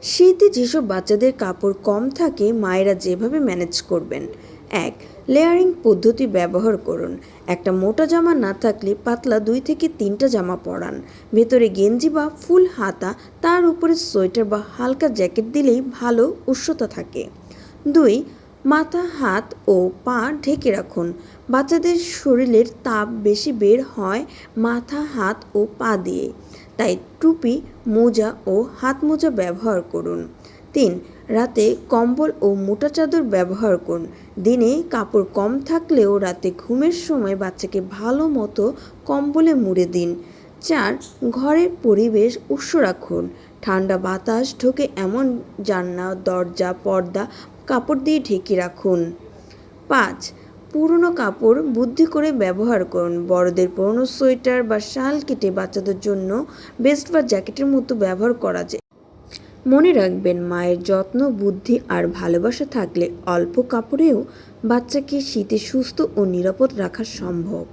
শীতে যেসব বাচ্চাদের কাপড় কম থাকে মায়েরা যেভাবে ম্যানেজ করবেন। ১. লেয়ারিং পদ্ধতি ব্যবহার করুন। একটা মোটা জামা না থাকলে পাতলা ২ থেকে ৩টা জামা পরান। ভেতরে গেঞ্জি বা ফুল হাতা, তার উপরে সোয়েটার বা হালকা জ্যাকেট দিলেই ভালো উষ্ণতা থাকে। ২. মাথা, হাত ও পা ঢেকে রাখুন। বাচ্চাদের শরীরের তাপ বেশি বের হয় মাথা, হাত ও পা দিয়ে, তাই টুপি, মোজা ও হাত মোজা ব্যবহার করুন। ৩. রাতে কম্বল ও মোটা চাদর ব্যবহার করুন। দিনে কাপড় কম থাকলেও রাতে ঘুমের সময় বাচ্চাকে ভালো মতো কম্বলে মুড়ে দিন। ৪. ঘরের পরিবেশ উষ্ণ রাখুন। ঠান্ডা বাতাস ঢোকে এমন জানলা, দরজা, পর্দা কাপড় দিয়ে ঢেকে রাখুন। ৫. পুরনো কাপড় বুদ্ধি করে ব্যবহার করুন। বড়দের পুরনো সোয়েটার বা শাল কেটে বাচ্চাদের জন্য বেস্ট বা জ্যাকেটের মতো ব্যবহার করা যায়। মনে রাখবেন, মায়ের যত্ন, বুদ্ধি আর ভালোবাসা থাকলে অল্প কাপড়েও বাচ্চাকে শীতে সুস্থ ও নিরাপদ রাখা সম্ভব।